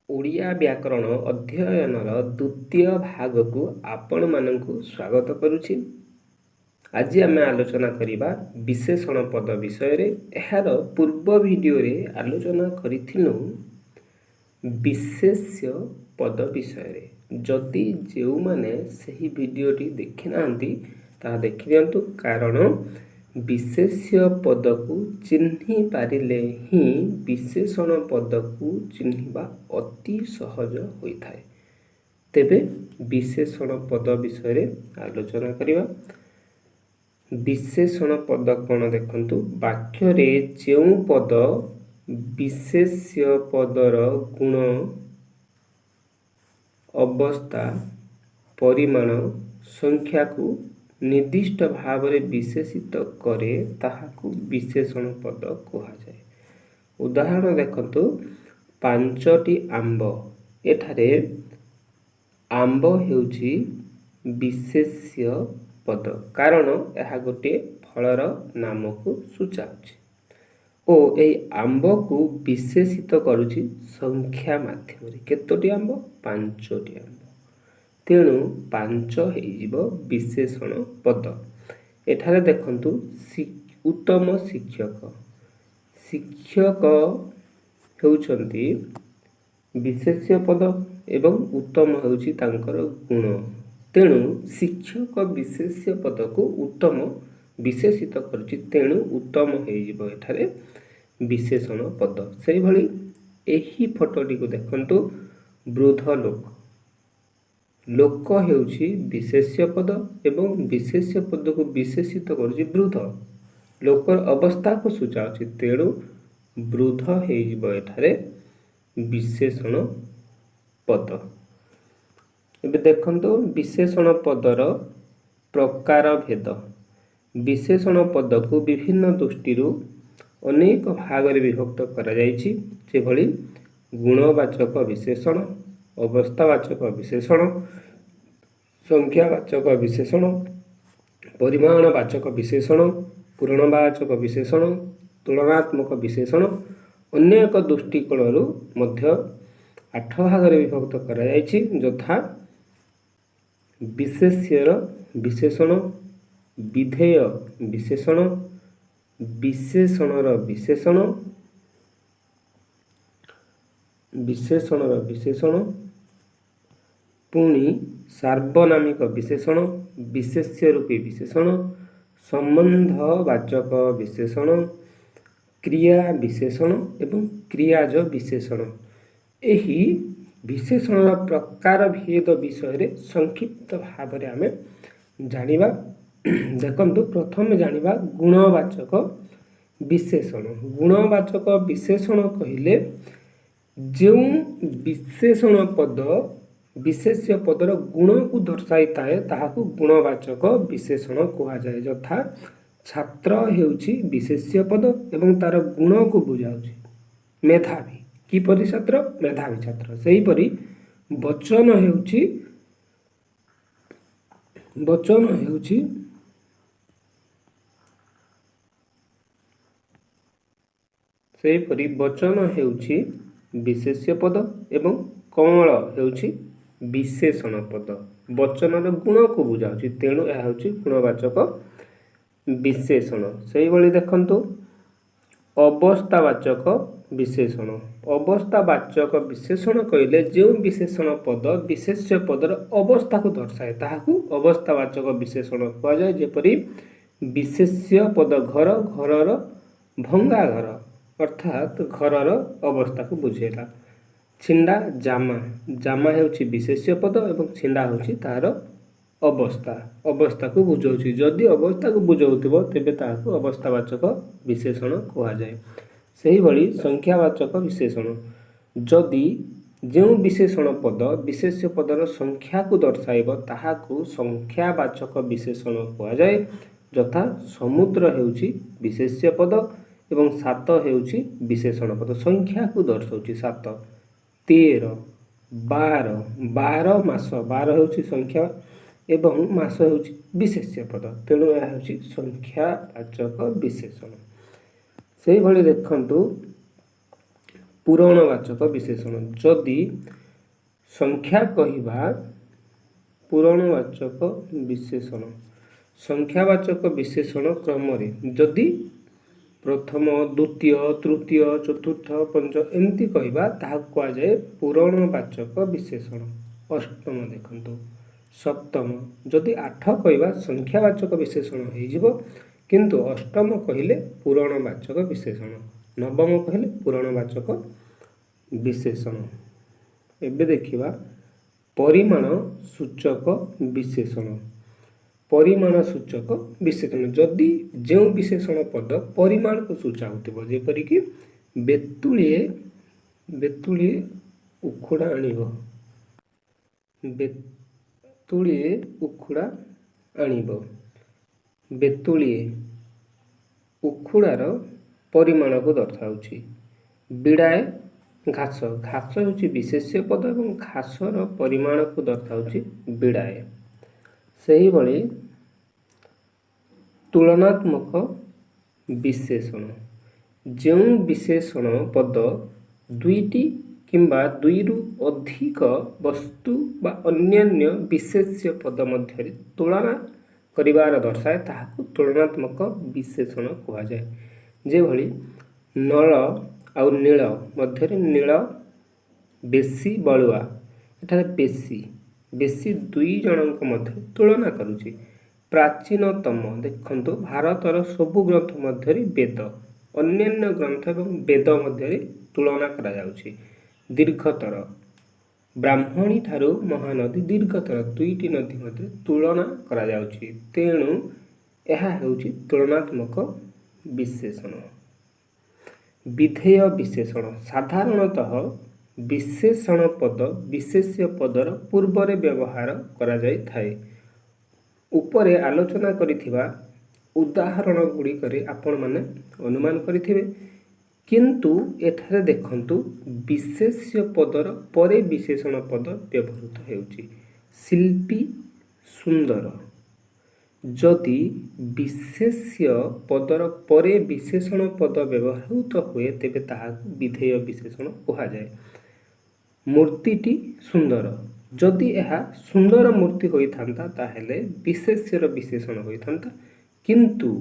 ଓଡ଼ିଆ ବ୍ୟାକରଣ ଅଧ୍ୟୟନର ଦ୍ୱିତୀୟ ଭାଗକୁ ଆପଣମାନଙ୍କୁ ସ୍ୱାଗତ କରୁଛି। ଆଜି ଆମେ ଆଲୋଚନା କରିବା ବିଶେଷଣ ପଦ ବିଷୟରେ। ଏହାର ପୂର୍ବ ଭିଡ଼ିଓରେ ଆଲୋଚନା କରିଥିଲୁ ବିଶେଷ୍ୟ ପଦ ବିଷୟରେ। ଯଦି ଯେଉଁମାନେ ସେହି ଭିଡ଼ିଓଟି ଦେଖିନାହାନ୍ତି ତାହା ଦେଖିଦିଅନ୍ତୁ, କାରଣ ବିଶେଷ୍ୟ ପଦକୁ ଚିହ୍ନି ପାରିଲେ ହିଁ ବିଶେଷଣ ପଦକୁ ଚିହ୍ନିବା ଅତି ସହଜ ହୋଇଥାଏ। ତେବେ ବିଶେଷଣ ପଦ ବିଷୟରେ ଆଲୋଚନା କରିବା। ବିଶେଷଣ ପଦ କ'ଣ ଦେଖନ୍ତୁ, ବାକ୍ୟରେ ଯେଉଁ ପଦ ବିଶେଷ୍ୟ ପଦର ଗୁଣ, ଅବସ୍ଥା, ପରିମାଣ, ସଂଖ୍ୟାକୁ ନିର୍ଦ୍ଦିଷ୍ଟ ଭାବରେ ବିଶେଷିତ କରେ ତାହାକୁ ବିଶେଷଣ ପଦ କୁହାଯାଏ। ଉଦାହରଣ ଦେଖନ୍ତୁ, 5ଟି ଆମ୍ବ। ଏଠାରେ ଆମ୍ବ ହେଉଛି ବିଶେଷ୍ୟ ପଦ, କାରଣ ଏହା ଗୋଟିଏ ଫଳର ନାମକୁ ସୂଚାଉଛି ଓ ଏହି ଆମ୍ବକୁ ବିଶେଷିତ କରୁଛି ସଂଖ୍ୟା ମାଧ୍ୟମରେ। କେତୋଟି ଆମ୍ବ? 5ଟି ଆମ୍ବ। ତେଣୁ 5 ହେଇଯିବ ବିଶେଷଣ ପଦ। ଏଠାରେ ଦେଖନ୍ତୁ, ଉତ୍ତମ ଶିକ୍ଷକ। ଶିକ୍ଷକ ହେଉଛନ୍ତି ବିଶେଷ୍ୟ ପଦ ଏବଂ ଉତ୍ତମ ହେଉଛି ତାଙ୍କର ଗୁଣ। ତେଣୁ ଶିକ୍ଷକ ବିଶେଷ୍ୟ ପଦକୁ ଉତ୍ତମ ବିଶେଷିତ କରୁଛି, ତେଣୁ ଉତ୍ତମ ହେଇଯିବ ଏଠାରେ ବିଶେଷଣ ପଦ। ସେହିଭଳି ଏହି ଫଟୋଟିକୁ ଦେଖନ୍ତୁ, ବୃଦ୍ଧ ଲୋକ। ଲୋକ ହେଉଛି ବିଶେଷ୍ୟ ପଦ ଏବଂ ବିଶେଷ୍ୟ ପଦକୁ ବିଶେଷିତ କରୁଛି ବୃଦ୍ଧ। ଲୋକର ଅବସ୍ଥାକୁ ସୂଚାଉଛି, ତେଣୁ ବୃଦ୍ଧ ହେଇଯିବ ଏଠାରେ ବିଶେଷଣ ପଦ। ଏବେ ଦେଖନ୍ତୁ ବିଶେଷଣ ପଦର ପ୍ରକାର ଭେଦ। ବିଶେଷଣ ପଦକୁ ବିଭିନ୍ନ ଦୃଷ୍ଟିରୁ ଅନେକ ଭାଗରେ ବିଭକ୍ତ କରାଯାଇଛି। ଯେଭଳି ଗୁଣବାଚକ ବିଶେଷଣ, ଅବସ୍ଥାବାଚକ ବିଶେଷଣ, ସଂଖ୍ୟାବାଚକ ବିଶେଷଣ, ପରିମାଣବାଚକ ବିଶେଷଣ, ପୂର୍ଣ୍ଣବାଚକ ବିଶେଷଣ, ତୁଳନାତ୍ମକ ବିଶେଷଣ। ଅନ୍ୟ ଏକ ଦୃଷ୍ଟିକୋଣରୁ ମଧ୍ୟ 8 ଭାଗରେ ବିଭକ୍ତ କରାଯାଇଛି, ଯଥା ବିଶେଷ୍ୟର ବିଶେଷଣ, ବିଧେୟ ବିଶେଷଣ, ବିଶେଷଣର ବିଶେଷଣ, ବିଶେଷଣର ବିଶେଷଣ, ପୁଣି ସାର୍ବନାମିକ ବିଶେଷଣ, ବିଶେଷ୍ୟ ରୂପୀ ବିଶେଷଣ, ସମ୍ବନ୍ଧବାଚକ ବିଶେଷଣ, କ୍ରିୟା ବିଶେଷଣ ଏବଂ କ୍ରିୟାଜ ବିଶେଷଣ। ଏହି ବିଶେଷଣର ପ୍ରକାର ଭେଦ ବିଷୟରେ ସଂକ୍ଷିପ୍ତ ଭାବରେ ଆମେ ଜାଣିବା। ଦେଖନ୍ତୁ, ପ୍ରଥମେ ଜାଣିବା ଗୁଣବାଚକ ବିଶେଷଣ। ଗୁଣବାଚକ ବିଶେଷଣ କହିଲେ ଯେଉଁ ବିଶେଷଣ ପଦ ବିଶେଷ୍ୟ ପଦର ଗୁଣକୁ ଦର୍ଶାଇଥାଏ ତାହାକୁ ଗୁଣବାଚକ ବିଶେଷଣ କୁହାଯାଏ। ଯଥା ଛାତ୍ର ହେଉଛି ବିଶେଷ୍ୟ ପଦ ଏବଂ ତାର ଗୁଣକୁ ବୁଝାଉଛି ମେଧାବୀ। କିପରି ଛାତ୍ର? ମେଧାବୀ ଛାତ୍ର। ସେହିପରି ବଚନ ହେଉଛି ବିଶେଷ୍ୟ ପଦ ଏବଂ କମଳ ହେଉଛି ବିଶେଷଣ ପଦ। ବଚନର ଗୁଣକୁ ବୁଝାଉଛି, ତେଣୁ ଏହା ହେଉଛି ଗୁଣବାଚକ ବିଶେଷଣ। ସେହିଭଳି ଦେଖନ୍ତୁ ଅବସ୍ଥାବାଚକ ବିଶେଷଣ। ଅବସ୍ଥାବାଚକ ବିଶେଷଣ କହିଲେ ଯେଉଁ ବିଶେଷଣ ପଦ ବିଶେଷ୍ୟ ପଦର ଅବସ୍ଥାକୁ ଦର୍ଶାଏ ତାହାକୁ ଅବସ୍ଥାବାଚକ ବିଶେଷଣ କୁହାଯାଏ। ଯେପରି ବିଶେଷ୍ୟ ପଦ ଘର, ଘରର ଭଙ୍ଗା ଘର ଅର୍ଥାତ୍ ଘରର ଅବସ୍ଥାକୁ ବୁଝେଇଲା। ଛିଣ୍ଡା ଜାମା। ଜାମା ହେଉଛି ବିଶେଷ୍ୟ ପଦ ଏବଂ ଛିଣ୍ଡା ହେଉଛି ତାହାର ଅବସ୍ଥାକୁ ବୁଝାଉଛି। ଯଦି ଅବସ୍ଥାକୁ ବୁଝାଉଥିବ ତେବେ ତାହାକୁ ଅବସ୍ଥାବାଚକ ବିଶେଷଣ କୁହାଯାଏ। ସେହିଭଳି ସଂଖ୍ୟାବାଚକ ବିଶେଷଣ। ଯଦି ଯେଉଁ ବିଶେଷଣ ପଦ ବିଶେଷ୍ୟ ପଦର ସଂଖ୍ୟାକୁ ଦର୍ଶାଇବ ତାହାକୁ ସଂଖ୍ୟାବାଚକ ବିଶେଷଣ କୁହାଯାଏ। ଯଥା ସମୁଦ୍ର ହେଉଛି ବିଶେଷ୍ୟ ପଦ ଏବଂ 7 ହେଉଛି ବିଶେଷଣ ପଦ। ସଂଖ୍ୟାକୁ ଦର୍ଶାଉଛି 7। 13, 12, 12 ମାସ। 12 ହେଉଛି ସଂଖ୍ୟା ଏବଂ ମାସ ହେଉଛି ବିଶେଷ୍ୟ ପଦ, ତେଣୁ ଏହା ହେଉଛି ସଂଖ୍ୟାବାଚକ ବିଶେଷଣ। ସେହିଭଳି ଦେଖନ୍ତୁ ପୂରଣବାଚକ ବିଶେଷଣ। ଯଦି ସଂଖ୍ୟା କହିବା ପୂରଣବାଚକ ବିଶେଷଣ, ସଂଖ୍ୟାବାଚକ ବିଶେଷଣ କ୍ରମରେ ଯଦି ପ୍ରଥମ, ଦ୍ୱିତୀୟ, ତୃତୀୟ, ଚତୁର୍ଥ, ପଞ୍ଚମ ଏମିତି କହିବା ତାହାକୁ କୁହାଯାଏ ପୂରଣବାଚକ ବିଶେଷଣ। ଅଷ୍ଟମ ଦେଖନ୍ତୁ, ସପ୍ତମ ଯଦି 8 କହିବା ସଂଖ୍ୟାବାଚକ ବିଶେଷଣ ହେଇଯିବ, କିନ୍ତୁ ଅଷ୍ଟମ କହିଲେ ପୂରଣବାଚକ ବିଶେଷଣ, ନବମ କହିଲେ ପୂରଣବାଚକ ବିଶେଷଣ। ଏବେ ଦେଖିବା ପରିମାଣ ସୂଚକ ବିଶେଷଣ। ପରିମାଣ ସୂଚକ ବିଶେଷଣ ଯଦି ଯେଉଁ ବିଶେଷଣ ପଦ ପରିମାଣକୁ ସୂଚାଉଥିବ, ଯେପରିକି ବେତୁଳିଏ ଉଖୁଡ଼ା ଆଣିବ, ବେତୁଳିଏ ଉଖୁଡ଼ା ଆଣିବ। ବେତୁଳିଏ ଉଖୁଡ଼ାର ପରିମାଣକୁ ଦର୍ଶାଉଛି। ବିଡ଼ାଏ ଘାସ, ଘାସ ହେଉଛି ବିଶେଷ୍ୟ ପଦ ଏବଂ ଘାସର ପରିମାଣକୁ ଦର୍ଶାଉଛି ବିଡ଼ାଏ। ସେହିଭଳି ତୁଳନାତ୍ମକ ବିଶେଷଣ, ଯେଉଁ ବିଶେଷଣ ପଦ ଦୁଇଟି କିମ୍ବା ଦୁଇରୁ ଅଧିକ ବସ୍ତୁ ବା ଅନ୍ୟାନ୍ୟ ବିଶେଷ୍ୟ ପଦ ମଧ୍ୟରେ ତୁଳନା କରିବାର ଦର୍ଶାଏ ତାହାକୁ ତୁଳନାତ୍ମକ ବିଶେଷଣ କୁହାଯାଏ। ଯେଭଳି ନଳ ଆଉ ନୀଳ ମଧ୍ୟରେ ନୀଳ ବେଶୀ ବଳୁଆ, ଏଠାରେ ବେଶୀ ଦୁଇ ଜଣଙ୍କ ମଧ୍ୟରେ ତୁଳନା କରୁଛି। ପ୍ରାଚୀନତମ, ଦେଖନ୍ତୁ ଭାରତର ସବୁ ଗ୍ରନ୍ଥ ମଧ୍ୟରେ ବେଦ, ଅନ୍ୟାନ୍ୟ ଗ୍ରନ୍ଥ ଏବଂ ବେଦ ମଧ୍ୟରେ ତୁଳନା କରାଯାଉଛି। ଦୀର୍ଘତର, ବ୍ରାହ୍ମଣୀ ଠାରୁ ମହାନଦୀ ଦୀର୍ଘତର, ଦୁଇଟି ନଦୀ ମଧ୍ୟରେ ତୁଳନା କରାଯାଉଛି, ତେଣୁ ଏହା ହେଉଛି ତୁଳନାତ୍ମକ ବିଶେଷଣ। ବିଧେୟ ବିଶେଷଣ, ସାଧାରଣତଃ ବିଶେଷଣ ପଦ ବିଶେଷ୍ୟ ପଦର ପୂର୍ବରେ ବ୍ୟବହାର କରାଯାଇଥାଏ। ଉପରେ ଆଲୋଚନା କରିଥିବା ଉଦାହରଣ ଗୁଡ଼ିକରେ ଆପଣମାନେ ଅନୁମାନ କରିଥିବେ, କିନ୍ତୁ ଏଠାରେ ଦେଖନ୍ତୁ ବିଶେଷ୍ୟ ପଦର ପରେ ବିଶେଷଣ ପଦ ବ୍ୟବହୃତ ହେଉଛି। ଶିଳ୍ପୀ ସୁନ୍ଦର, ଯଦି ବିଶେଷ୍ୟ ପଦର ପରେ ବିଶେଷଣ ପଦ ବ୍ୟବହୃତ ହୁଏ ତେବେ ତାହାକୁ ବିଧେୟ ବିଶେଷଣ କୁହାଯାଏ। ମୂର୍ତ୍ତିଟି ସୁନ୍ଦର, ଯଦି ଏହା ସୁନ୍ଦର ମୂର୍ତ୍ତି ହୋଇଥାନ୍ତା ତାହେଲେ ବିଶେଷ୍ୟର ବିଶେଷଣ ହୋଇଥାନ୍ତା, କିନ୍ତୁ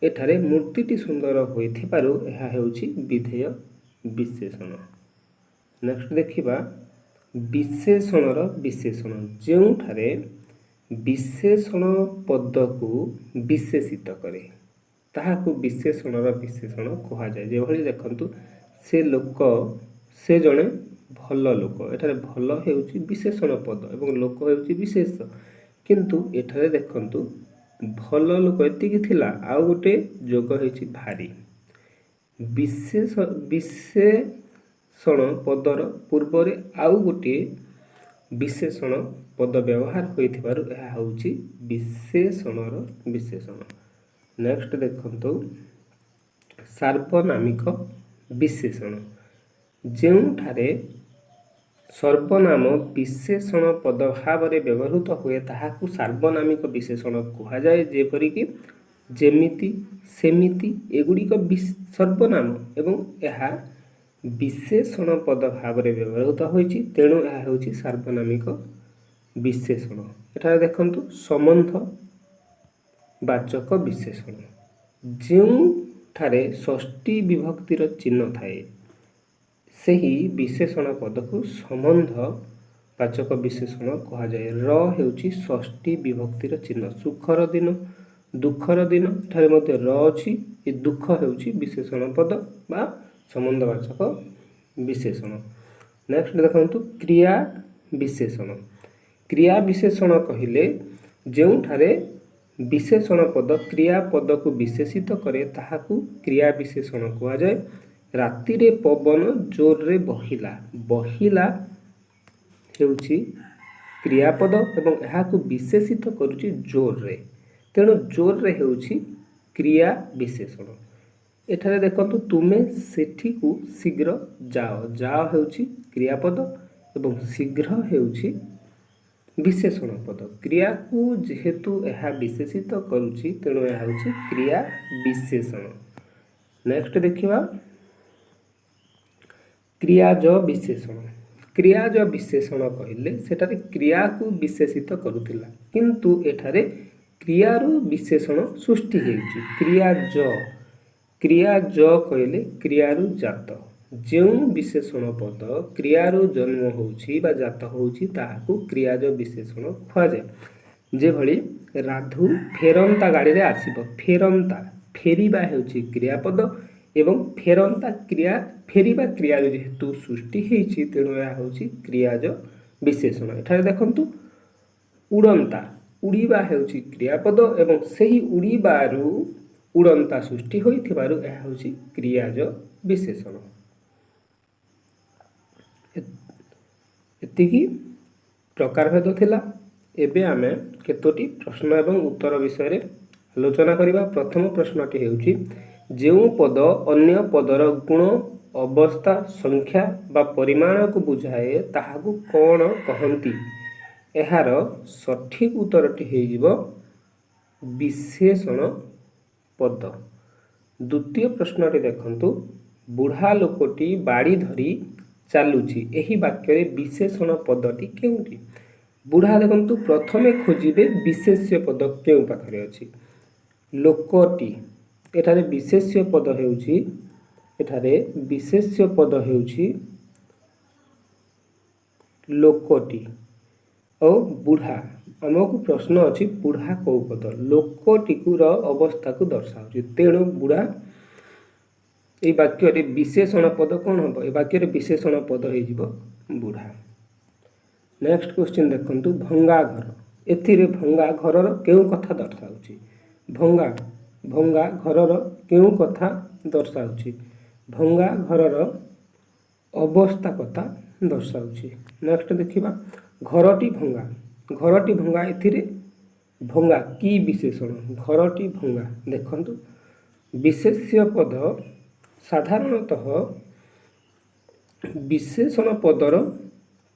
ଏଠାରେ ମୂର୍ତ୍ତିଟି ସୁନ୍ଦର ହୋଇଥିବାରୁ ଏହା ହେଉଛି ବିଧେୟ ବିଶେଷଣ। ନେକ୍ସଟ ଦେଖିବା ବିଶେଷଣର ବିଶେଷଣ, ଯେଉଁଠାରେ ବିଶେଷଣ ପଦକୁ ବିଶେଷିତ କରେ ତାହାକୁ ବିଶେଷଣର ବିଶେଷଣ କୁହାଯାଏ। ଯେଭଳି ଦେଖନ୍ତୁ ସେ ଜଣେ ଭଲ ଲୋକ, ଏଠାରେ ଭଲ ହେଉଛି ବିଶେଷଣ ପଦ ଏବଂ ଲୋକ ହେଉଛି ବିଶେଷ, କିନ୍ତୁ ଏଠାରେ ଦେଖନ୍ତୁ ଭଲ ଲୋକ ଏତିକି ଥିଲା, ଆଉ ଗୋଟେ ଯୋଗ ହେଇଛି ଭାରି। ବିଶେଷଣ ପଦର ପୂର୍ବରେ ଆଉ ଗୋଟିଏ ବିଶେଷଣ ପଦ ବ୍ୟବହାର ହୋଇଥିବାରୁ ଏହା ହେଉଛି ବିଶେଷଣର ବିଶେଷଣ। ନେକ୍ସଟ ଦେଖନ୍ତୁ ସାର୍ବନାମିକ ବିଶେଷଣ, ଯେଉଁଠାରେ ସର୍ବନାମ ବିଶେଷଣ ପଦ ଭାବରେ ବ୍ୟବହୃତ ହୁଏ ତାହାକୁ ସାର୍ବନାମିକ ବିଶେଷଣ କୁହାଯାଏ। ଯେପରିକି ଯେମିତି, ସେମିତି ଏଗୁଡ଼ିକ ସର୍ବନାମ ଏବଂ ଏହା ବିଶେଷଣ ପଦ ଭାବରେ ବ୍ୟବହୃତ ହୋଇଛି, ତେଣୁ ଏହା ହେଉଛି ସାର୍ବନାମିକ ବିଶେଷଣ। ଏଠାରେ ଦେଖନ୍ତୁ ସମ୍ବନ୍ଧ ବାଚକ ବିଶେଷଣ, ଯେଉଁଠାରେ ଷଷ୍ଠୀ ବିଭକ୍ତିର ଚିହ୍ନ ଥାଏ ସେହି ବିଶେଷଣ ପଦକୁ ସମ୍ବନ୍ଧ ବାଚକ ବିଶେଷଣ କୁହାଯାଏ। ର ହେଉଛି ଷଷ୍ଠୀ ବିଭକ୍ତିର ଚିହ୍ନ। ସୁଖର ଦିନ, ଦୁଃଖର ଦିନ, ଏଠାରେ ମଧ୍ୟ ର ଅଛି। ଏ ଦୁଃଖ ହେଉଛି ବିଶେଷଣ ପଦ ବା ସମ୍ବନ୍ଧବାଚକ ବିଶେଷଣ। ନେକ୍ସଟ ଦେଖନ୍ତୁ କ୍ରିୟା ବିଶେଷଣ। କ୍ରିୟା ବିଶେଷଣ କହିଲେ ଯେଉଁଠାରେ ବିଶେଷଣ ପଦ କ୍ରିୟା ପଦକୁ ବିଶେଷିତ କରେ ତାହାକୁ କ୍ରିୟା ବିଶେଷଣ କୁହାଯାଏ। ରାତିରେ ପବନ ଜୋରରେ ବହିଲା, ବହିଲା ହେଉଛି କ୍ରିୟାପଦ ଏବଂ ଏହାକୁ ବିଶେଷିତ କରୁଛି ଜୋରରେ, ତେଣୁ ଜୋରରେ ହେଉଛି କ୍ରିୟା ବିଶେଷଣ। ଏଠାରେ ଦେଖନ୍ତୁ ତୁମେ ସେଠିକୁ ଶୀଘ୍ର ଯାଅ, ଯାଅ ହେଉଛି କ୍ରିୟାପଦ ଏବଂ ଶୀଘ୍ର ହେଉଛି ବିଶେଷଣ ପଦ। କ୍ରିୟାକୁ ଯେହେତୁ ଏହା ବିଶେଷିତ କରୁଛି ତେଣୁ ଏହା ହେଉଛି କ୍ରିୟା ବିଶେଷଣ। ନେକ୍ସଟ ଦେଖିବା क्रियाज विशेषण क्रियाज विशेषण कहले सेठारे क्रिया को विशेषित करुथिला किंतु एठारे क्रियारू विशेषण सृष्टि हेउची क्रियाज कहले क्रियारू जात जो विशेषण पद क्रियारू जन्म होउची बा जात होउची ताहाकू क्रियाज विशेषण खुआ जाए जे भली राधु फेरंता गाड़ी रे आसीबो फेरंता फेरिबा हेउची क्रियापद एवं फेरंता क्रिया फेरिबा क्रिया जेहेतु सृष्टि हेइची तेणु यह होउची क्रियाज विशेषण एठारे देखंतु उड़ंता उड़ीबा हेउची क्रियापद एवं सही उड़ीबारू उड़ंता सृष्टि होइथिबारु यह होउची क्रियाज विशेषण एतिकी प्रकार भेद थिला एबे आमे केतोटी प्रश्न एवं उत्तर विषय रे आलोचना करिबा प्रथम प्रश्नटी हेउची जेउ पद अन्य पदर गुण अवस्था संख्या बा परिमाण को बुझाए ताहाकू कौन कहंती एहार सठिक उत्तरटी हेजिबो विशेषण पद द्वितीय प्रश्नटी देखंतु बुढ़ा लोकटी बाड़ी धरी चालुची एही वाक्य रे विशेषण पदटी केउटी बुढ़ा देखंतु प्रथमे खोजिबे विशेष्य पद केउ पाखरे अछि लोकटी एठारे विशेष्य पद हेउची लोकटी और बुढ़ा आमको प्रश्न अछि बुढ़ा कौ पद लोकटी को अवस्था को दर्शाउची तेणु बुढ़ा ए वाक्य रे विशेषण पद कौन हम ए वाक्य रे विशेषण पद हे जिवो बुढ़ा। नेक्स्ट क्वेश्चन देखंतु भंगा घर एथिरे भंगा घरर केउ कथा दर्शाउची भंगा घरर केउ कथा दर्शाउची भंगा घरर अवस्था कथा दर्शाउची। नेक्स्ट देखिबा घरटी भंगा एथिरे भंगा की विशेषण घरटी भंगा देखंतु विशेष्य पद साधारणतः विशेषण पदर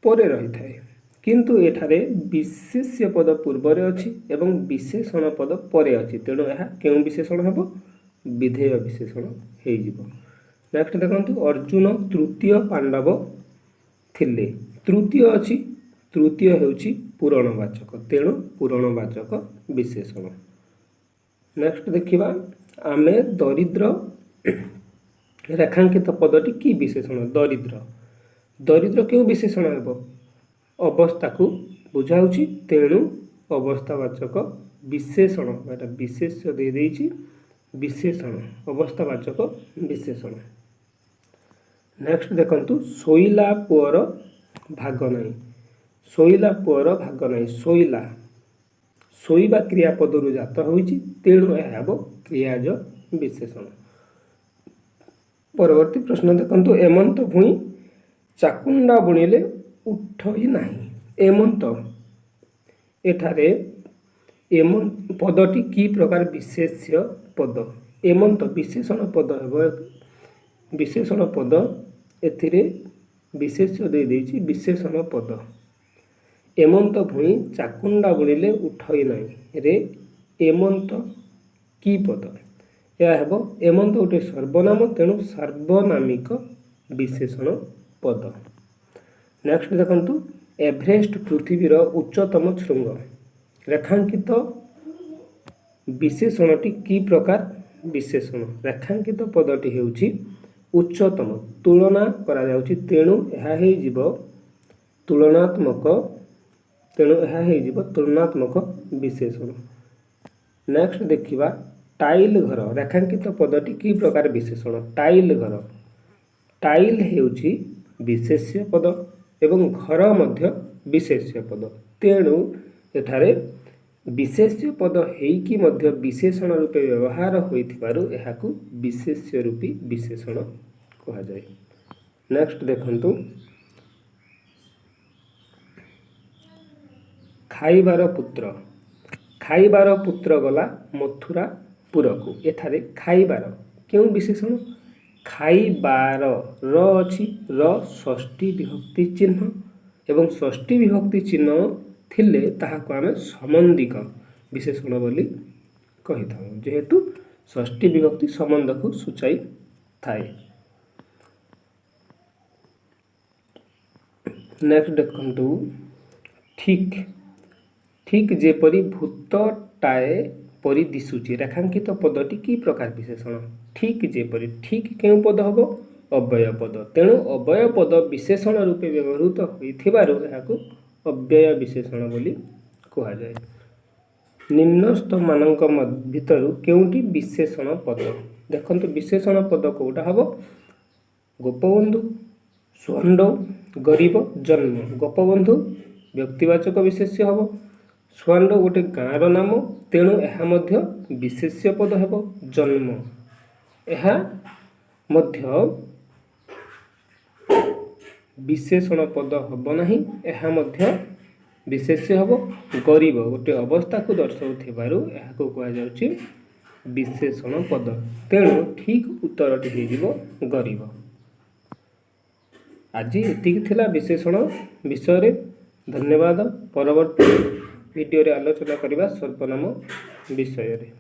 परे रही थाए किंतु एठारे विशेष्य पद पूर्वरे अछि एवं विशेषण पद परे अछि तेणु यह केउ विशेषण हेबो विधेय विशेषण हे जिवो। नेक्स्ट देखंतु अर्जुन तृतीय पांडव थिले तृतीय अछि तृतीय हेउची पूरणवाचक तेणु पूरणवाचक विशेषण। नेक्स्ट देखिबा आमे दरिद्र रेखांकित पदटी की विशेषण दरिद्र केउ विशेषण हेबो अवस्था को बुझाउची तेणु अवस्थावाचक विशेषण एटा विशेष्य दे देइची विशेषण अवस्थावाचक विशेषण। नेक्स्ट देखंतु सोइला पुअर भाग नाही सोइबा क्रियापदरु जात होइची तेणु यह हेबो क्रियाज विशेषण। परवर्ती प्रश्न देखंतु एमंत भूई चाकुंडा बुणिले उठई नाही एमंत एठारे एमंत पदटी की प्रकार विशेष्य पद एमंत विशेषण पद हेबो विशेषण पद एथिरे विशेष्य दे देइची विशेषण पद एमंत भूई चाकुंडा बुणिले उठई नाही रे एमंत की पद या हेबो एमंत गोटे सर्वनाम तेणु सार्वनामिक विशेषण पद। नेक्स्ट देखंतु एवरेस्ट पृथ्वीर उच्चतम शृंग रेखांकित विशेषणटी की प्रकार विशेषण रेखांकित पदटी हेउची उच्चतम तुलना करा जाउची तेणु एहा हे जीवो तुलनात्मक विशेषण। नेक्स्ट देखिबा टाइल घर रेखांकित पदटी की प्रकार विशेषण टाइल हेउची विशेष्य पद एवं घर मध्य विशेष्य पद तेणु एठारे विशेष्य पद हेइकी मध्य विशेषण रूपे व्यवहार होइथिबारु एहाकू विशेष्य रूपी विशेषण कहा जाय। नेक्स्ट देखंतु खाइबार पुत्र गला मथुरा पुरकू एठारे खाइबार केउ विशेषण खाइबार र अछि र षष्ठी विभक्ति चिन्ह एवं षष्ठी विभक्ति चिन्ह थिले ताहाको आमे संबंधिक विशेषण बोली कहि थाउ जेहेतु षष्ठी विभक्ति संबंध को सूचाई थाए। नेक्स्ट देखु ठीक ठीक जेपरी भूतटाए परी दिशुची रेखांकित पदटी की प्रकार विशेषण ठीक जेपरी ठीक केउं पद हम अव्यय पद तेणु अव्यय पद विशेषण रूपे व्यवहृत होइथिबारु एहाकु अव्यय विशेषण बोली कहा जाए। निम्नस्थ मानक भितरु केउंटी विशेषण पद देखंतु विशेषण पद कोउटा हबो गोपबंधु सुहंड गरीब जन्म गोपबंधु व्यक्तिवाचक विशेष्य हबो सुहंड गोटे गाँर नाम तेणु यह मध्य विशेष्य पद हेबो जन्म यह मध्य विशेषण पद हब नहीं यह मध्य विशेष्य हब गरीब गोटे अवस्था को दर्शाउथिबारु एहाको कहा जाउछि विशेषण पद तेणु ठीक उत्तरटी हेजिबो गरीब। आज एतिक थिला विशेषण विषय धन्यवाद। परवर्ती वीडियो रे आलोचना करिबा सर्वनाम विषय रे।